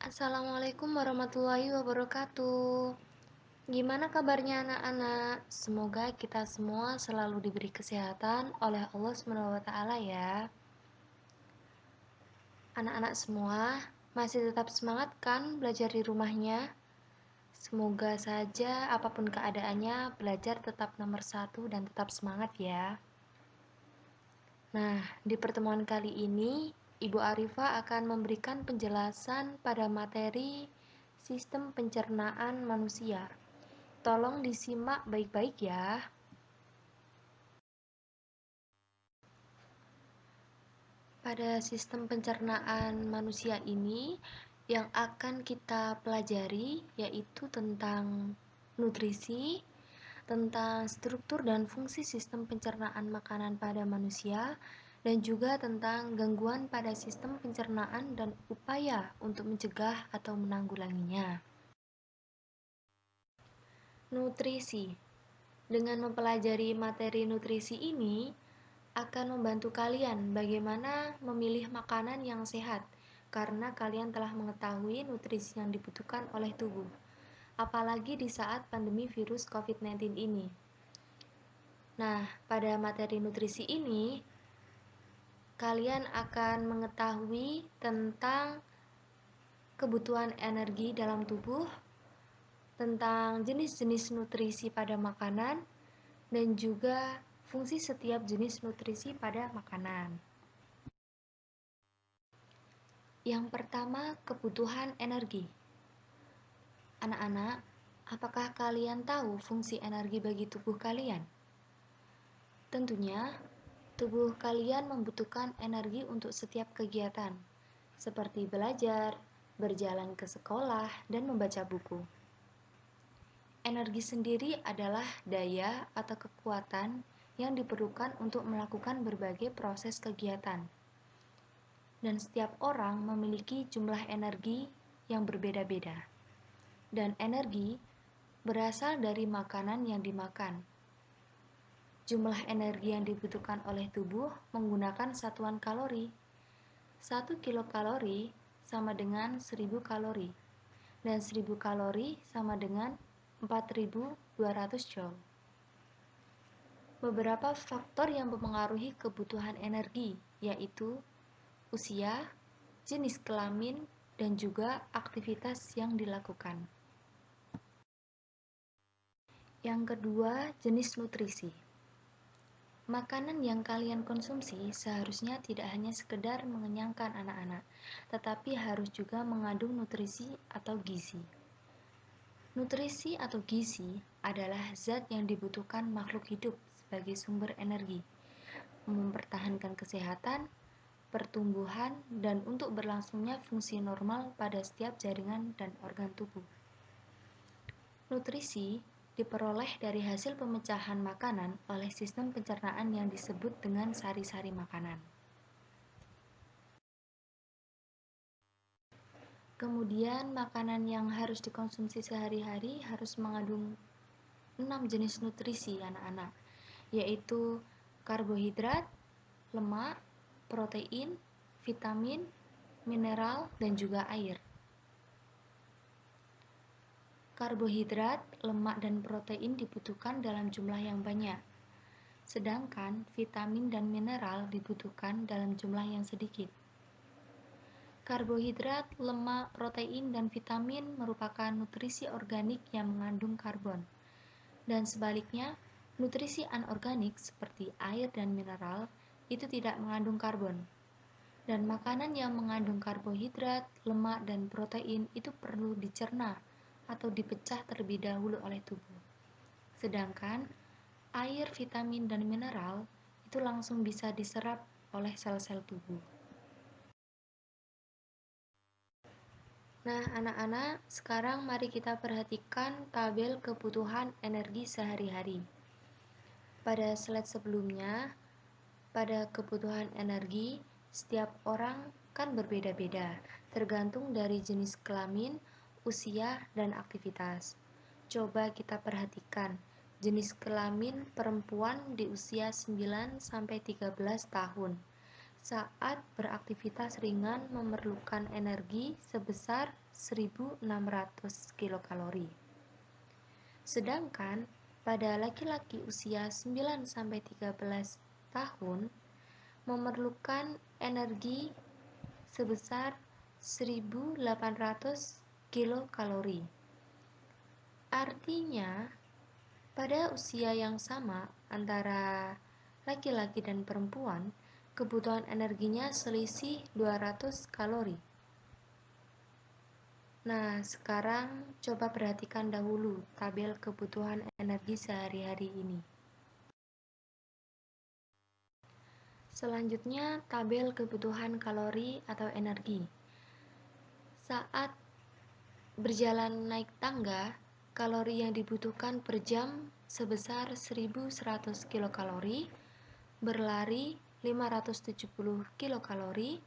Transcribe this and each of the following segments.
Assalamualaikum warahmatullahi wabarakatuh. Gimana kabarnya anak-anak? Semoga kita semua selalu diberi kesehatan oleh Allah SWT ya. Anak-anak semua masih tetap semangat kan belajar di rumahnya? Semoga saja apapun keadaannya belajar tetap nomor satu dan tetap semangat ya. Nah, di pertemuan kali ini Ibu Arifah akan memberikan penjelasan pada materi sistem pencernaan manusia. Tolong disimak baik-baik ya. Pada sistem pencernaan manusia ini, yang akan kita pelajari yaitu tentang nutrisi, tentang struktur dan fungsi sistem pencernaan makanan pada manusia, dan juga tentang gangguan pada sistem pencernaan dan upaya untuk mencegah atau menanggulanginya. Nutrisi. Dengan mempelajari materi nutrisi ini, akan membantu kalian bagaimana memilih makanan yang sehat, karena kalian telah mengetahui nutrisi yang dibutuhkan oleh tubuh, apalagi di saat pandemi virus COVID-19 ini. Nah, pada materi nutrisi ini, kalian akan mengetahui tentang kebutuhan energi dalam tubuh, tentang jenis-jenis nutrisi pada makanan, dan juga fungsi setiap jenis nutrisi pada makanan. Yang pertama, kebutuhan energi. Anak-anak, apakah kalian tahu fungsi energi bagi tubuh kalian? Tentunya, tubuh kalian membutuhkan energi untuk setiap kegiatan, seperti belajar, berjalan ke sekolah, dan membaca buku. Energi sendiri adalah daya atau kekuatan yang diperlukan untuk melakukan berbagai proses kegiatan. Dan setiap orang memiliki jumlah energi yang berbeda-beda. Dan energi berasal dari makanan yang dimakan. Jumlah energi yang dibutuhkan oleh tubuh menggunakan satuan kalori. 1 kilokalori sama dengan 1000 kalori. Dan 1000 kalori sama dengan 4200 joule. Beberapa faktor yang mempengaruhi kebutuhan energi yaitu usia, jenis kelamin, dan juga aktivitas yang dilakukan. Yang kedua, jenis nutrisi. Makanan yang kalian konsumsi seharusnya tidak hanya sekedar mengenyangkan anak-anak, tetapi harus juga mengandung nutrisi atau gizi. Nutrisi atau gizi adalah zat yang dibutuhkan makhluk hidup sebagai sumber energi, mempertahankan kesehatan, pertumbuhan, dan untuk berlangsungnya fungsi normal pada setiap jaringan dan organ tubuh. Nutrisi diperoleh dari hasil pemecahan makanan oleh sistem pencernaan yang disebut dengan sari-sari makanan. Kemudian, makanan yang harus dikonsumsi sehari-hari harus mengandung 6 jenis nutrisi anak-anak, yaitu karbohidrat, lemak, protein, vitamin, mineral, dan juga air. Karbohidrat, lemak, dan protein dibutuhkan dalam jumlah yang banyak, sedangkan vitamin dan mineral dibutuhkan dalam jumlah yang sedikit. Karbohidrat, lemak, protein, dan vitamin merupakan nutrisi organik yang mengandung karbon, dan sebaliknya, nutrisi anorganik seperti air dan mineral itu tidak mengandung karbon. Dan makanan yang mengandung karbohidrat, lemak, dan protein itu perlu dicerna atau dipecah terlebih dahulu oleh tubuh. Sedangkan air, vitamin, dan mineral itu langsung bisa diserap oleh sel-sel tubuh. Nah, anak-anak, sekarang mari kita perhatikan tabel kebutuhan energi sehari-hari. Pada slide sebelumnya, pada kebutuhan energi, setiap orang kan berbeda-beda, tergantung dari jenis kelamin, usia, dan aktivitas. Coba kita perhatikan, jenis kelamin perempuan di usia 9-13 tahun, saat beraktivitas ringan memerlukan energi sebesar 1.600 kilokalori. Sedangkan pada laki-laki usia 9-13 tahun memerlukan energi sebesar 1.800 kilokalori. Artinya, pada usia yang sama antara laki-laki dan perempuan, kebutuhan energinya selisih 200 kalori. Nah, sekarang coba perhatikan dahulu tabel kebutuhan energi sehari-hari ini. Selanjutnya, tabel kebutuhan kalori atau energi. Saat berjalan naik tangga, kalori yang dibutuhkan per jam sebesar 1.100 kilokalori, berlari 570 kilokalori,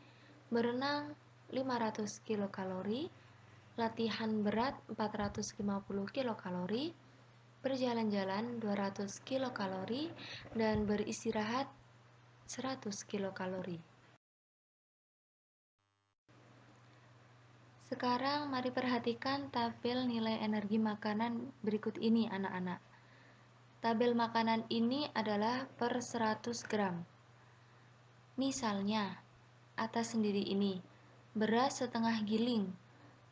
berenang 500 kilokalori, latihan berat 450 kilokalori, berjalan-jalan 200 kilokalori, dan beristirahat 100 kilokalori. Sekarang mari perhatikan tabel nilai energi makanan berikut ini anak-anak. Tabel makanan ini adalah per 100 gram. Misalnya, atas sendiri ini, beras setengah giling.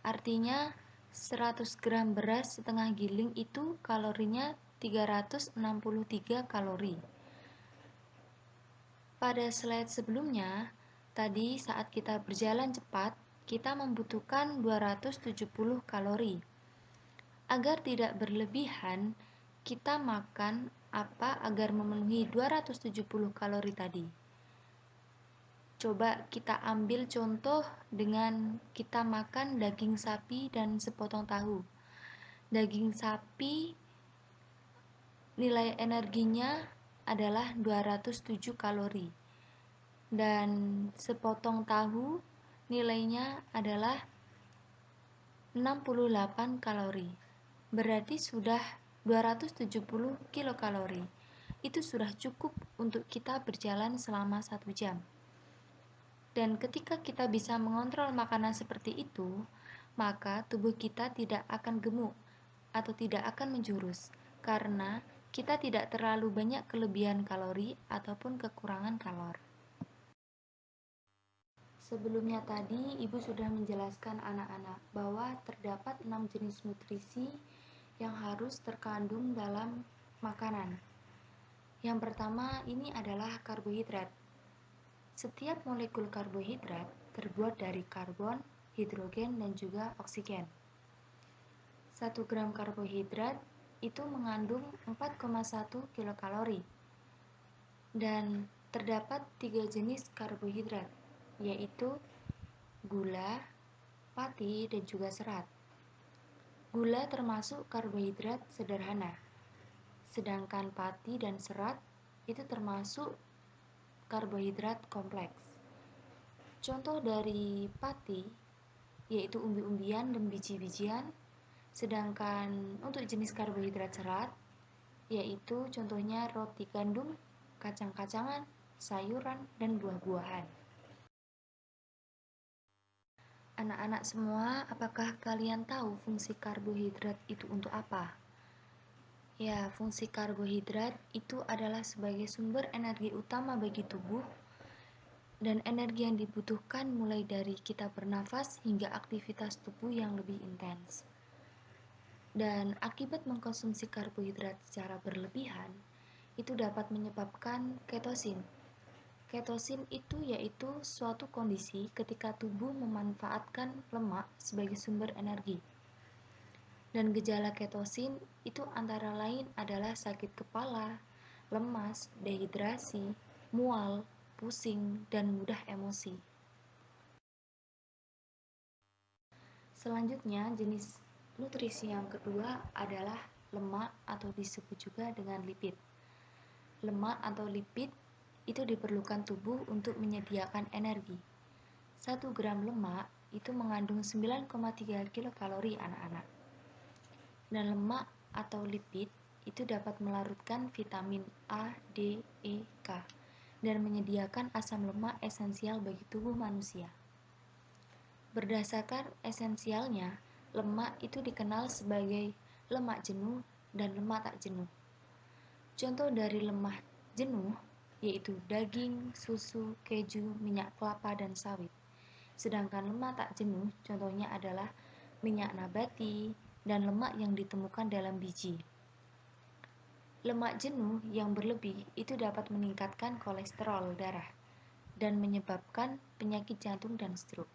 Artinya 100 gram beras setengah giling itu kalorinya 363 kalori. Pada slide sebelumnya, tadi saat kita berjalan cepat, kita membutuhkan 270 kalori. Agar tidak berlebihan, kita makan apa agar memenuhi 270 kalori tadi? Coba kita ambil contoh dengan kita makan daging sapi dan sepotong tahu. Daging sapi nilai energinya adalah 207 kalori. Dan sepotong tahu nilainya adalah 68 kalori. Berarti sudah 270 kilokalori. Itu sudah cukup untuk kita berjalan selama 1 jam. Dan ketika kita bisa mengontrol makanan seperti itu, maka tubuh kita tidak akan gemuk atau tidak akan menjurus, karena kita tidak terlalu banyak kelebihan kalori ataupun kekurangan kalori. Sebelumnya tadi, Ibu sudah menjelaskan anak-anak bahwa terdapat 6 jenis nutrisi yang harus terkandung dalam makanan. Yang pertama ini adalah karbohidrat. Setiap molekul karbohidrat terbuat dari karbon, hidrogen, dan juga oksigen. 1 gram karbohidrat itu mengandung 4,1 kilokalori. Dan terdapat 3 jenis karbohidrat, yaitu gula, pati, dan juga serat. Gula termasuk karbohidrat sederhana, sedangkan pati dan serat itu termasuk karbohidrat kompleks. Contoh dari pati yaitu umbi-umbian dan biji-bijian, sedangkan untuk jenis karbohidrat serat yaitu contohnya roti gandum, kacang-kacangan, sayuran, dan buah-buahan. Anak-anak semua, apakah kalian tahu fungsi karbohidrat itu untuk apa? Ya, fungsi karbohidrat itu adalah sebagai sumber energi utama bagi tubuh, dan energi yang dibutuhkan mulai dari kita bernafas hingga aktivitas tubuh yang lebih intens. Dan akibat mengkonsumsi karbohidrat secara berlebihan, itu dapat menyebabkan ketosin. Ketosin itu yaitu suatu kondisi ketika tubuh memanfaatkan lemak sebagai sumber energi. Dan gejala ketosin itu antara lain adalah sakit kepala, lemas, dehidrasi, mual, pusing, dan mudah emosi. Selanjutnya, jenis nutrisi yang kedua adalah lemak atau disebut juga dengan lipid. Lemak atau lipid itu diperlukan tubuh untuk menyediakan energi. 1 gram lemak itu mengandung 9,3 kilokalori anak-anak. Dan lemak atau lipid itu dapat melarutkan vitamin A, D, E, K dan menyediakan asam lemak esensial bagi tubuh manusia. Berdasarkan esensialnya, lemak itu dikenal sebagai lemak jenuh dan lemak tak jenuh. Contoh dari lemak jenuh yaitu daging, susu, keju, minyak kelapa, dan sawit. Sedangkan lemak tak jenuh contohnya adalah minyak nabati dan lemak yang ditemukan dalam biji. Lemak jenuh yang berlebih itu dapat meningkatkan kolesterol darah dan menyebabkan penyakit jantung dan stroke.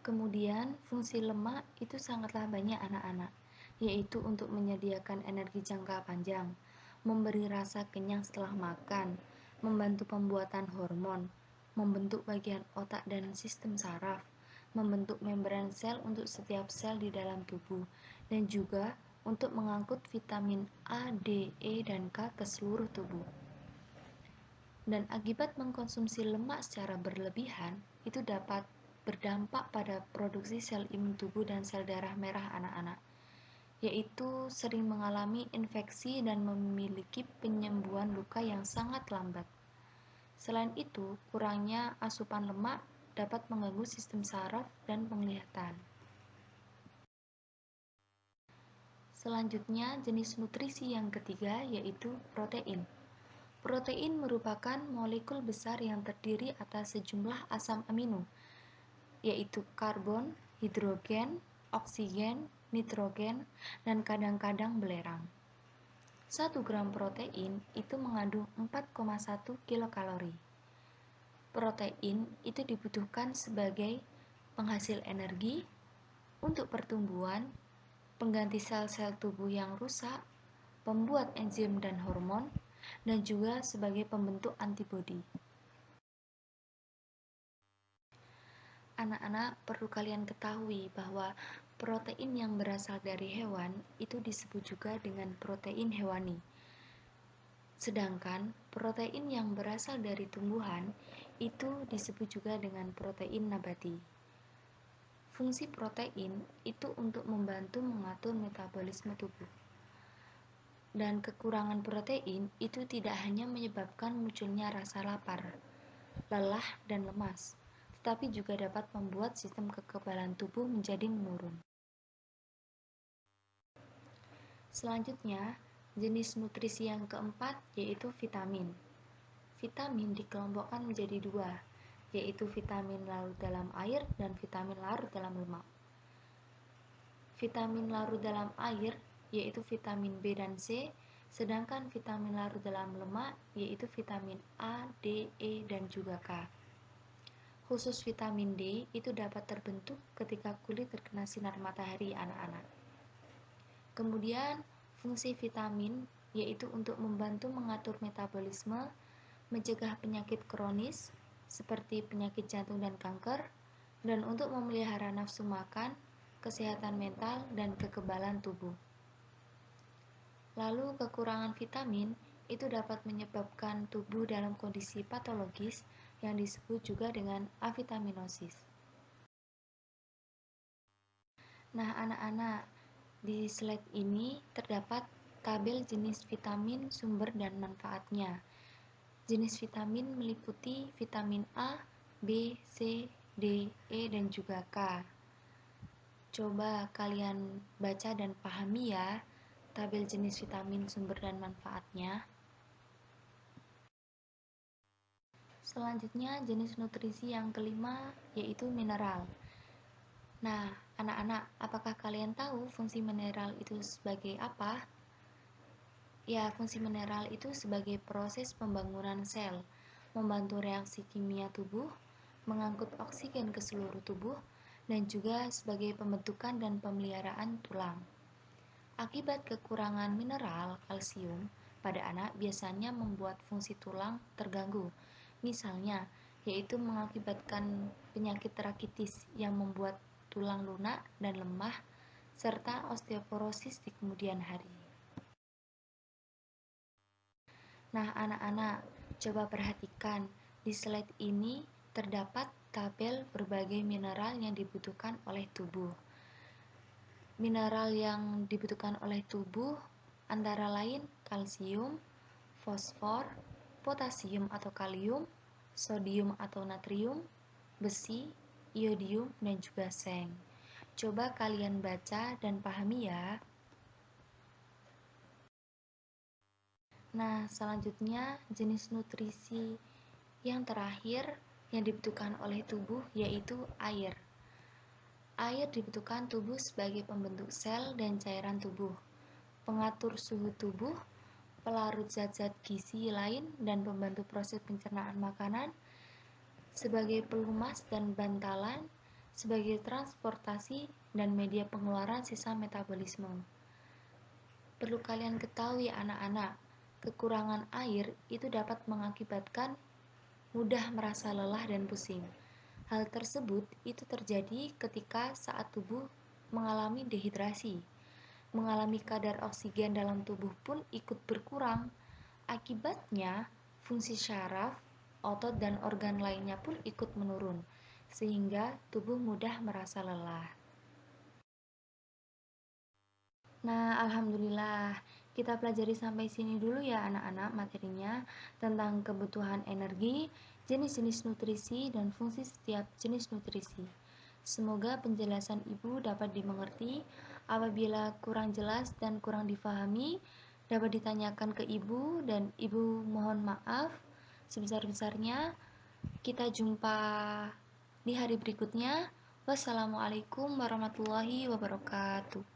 Kemudian, fungsi lemak itu sangatlah banyak anak-anak, yaitu untuk menyediakan energi jangka panjang, memberi rasa kenyang setelah makan, membantu pembuatan hormon, membentuk bagian otak dan sistem saraf, membentuk membran sel untuk setiap sel di dalam tubuh, dan juga untuk mengangkut vitamin A, D, E, dan K ke seluruh tubuh. Dan akibat mengkonsumsi lemak secara berlebihan, itu dapat berdampak pada produksi sel imun tubuh dan sel darah merah anak-anak, yaitu sering mengalami infeksi dan memiliki penyembuhan luka yang sangat lambat. Selain itu, kurangnya asupan lemak dapat mengganggu sistem saraf dan penglihatan. Selanjutnya, jenis nutrisi yang ketiga yaitu protein. Protein merupakan molekul besar yang terdiri atas sejumlah asam amino, yaitu karbon, hidrogen, oksigen, nitrogen, dan kadang-kadang belerang. 1 gram protein itu mengandung 4,1 kilokalori. Protein itu dibutuhkan sebagai penghasil energi, untuk pertumbuhan, pengganti sel-sel tubuh yang rusak, pembuat enzim dan hormon, dan juga sebagai pembentuk antibodi. Anak-anak perlu kalian ketahui bahwa protein yang berasal dari hewan itu disebut juga dengan protein hewani. Sedangkan protein yang berasal dari tumbuhan itu disebut juga dengan protein nabati. Fungsi protein itu untuk membantu mengatur metabolisme tubuh. Dan kekurangan protein itu tidak hanya menyebabkan munculnya rasa lapar, lelah, dan lemas, tetapi juga dapat membuat sistem kekebalan tubuh menjadi menurun. Selanjutnya, jenis nutrisi yang keempat yaitu vitamin. Vitamin dikelompokkan menjadi dua, yaitu vitamin larut dalam air dan vitamin larut dalam lemak. Vitamin larut dalam air yaitu vitamin B dan C, sedangkan vitamin larut dalam lemak yaitu vitamin A, D, E, dan juga K. Khusus vitamin D itu dapat terbentuk ketika kulit terkena sinar matahari anak-anak. Kemudian, fungsi vitamin yaitu untuk membantu mengatur metabolisme, mencegah penyakit kronis seperti penyakit jantung dan kanker, dan untuk memelihara nafsu makan, kesehatan mental, dan kekebalan tubuh. Lalu, kekurangan vitamin itu dapat menyebabkan tubuh dalam kondisi patologis yang disebut juga dengan avitaminosis. Nah, anak-anak, di slide ini terdapat tabel jenis vitamin, sumber, dan manfaatnya. Jenis vitamin meliputi vitamin A, B, C, D, E, dan juga K. Coba kalian baca dan pahami ya tabel jenis vitamin, sumber, dan manfaatnya. Selanjutnya, jenis nutrisi yang kelima yaitu mineral. Nah, anak-anak, apakah kalian tahu fungsi mineral itu sebagai apa? Ya, fungsi mineral itu sebagai proses pembangunan sel, membantu reaksi kimia tubuh, mengangkut oksigen ke seluruh tubuh, dan juga sebagai pembentukan dan pemeliharaan tulang. Akibat kekurangan mineral kalsium pada anak biasanya membuat fungsi tulang terganggu. Misalnya, yaitu mengakibatkan penyakit rakitis yang membuat tulang lunak dan lemah, serta osteoporosis di kemudian hari. Nah, anak-anak, coba perhatikan di slide ini terdapat tabel berbagai mineral yang dibutuhkan oleh tubuh. Mineral yang dibutuhkan oleh tubuh antara lain kalsium, fosfor, potasium atau kalium, sodium atau natrium, besi, iodium, dan juga seng. Coba kalian baca dan pahami ya. Nah, selanjutnya jenis nutrisi yang terakhir yang dibutuhkan oleh tubuh yaitu air. Air dibutuhkan tubuh sebagai pembentuk sel dan cairan tubuh, pengatur suhu tubuh, pelarut zat-zat gizi lain, dan pembantu proses pencernaan makanan, sebagai pelumas dan bantalan, sebagai transportasi, dan media pengeluaran sisa metabolisme. Perlu kalian ketahui anak-anak, kekurangan air itu dapat mengakibatkan mudah merasa lelah dan pusing. Hal tersebut itu terjadi ketika saat tubuh mengalami dehidrasi. Mengalami kadar oksigen dalam tubuh pun ikut berkurang. Akibatnya, fungsi syaraf, otot, dan organ lainnya pun ikut menurun, sehingga tubuh mudah merasa lelah. Nah, alhamdulillah, kita pelajari sampai sini dulu ya anak-anak materinya tentang kebutuhan energi, jenis-jenis nutrisi, dan fungsi setiap jenis nutrisi. Semoga penjelasan Ibu dapat dimengerti. Apabila kurang jelas dan kurang difahami, dapat ditanyakan ke Ibu dan Ibu mohon maaf sebesar-besarnya. Kita jumpa di hari berikutnya. Wassalamualaikum warahmatullahi wabarakatuh.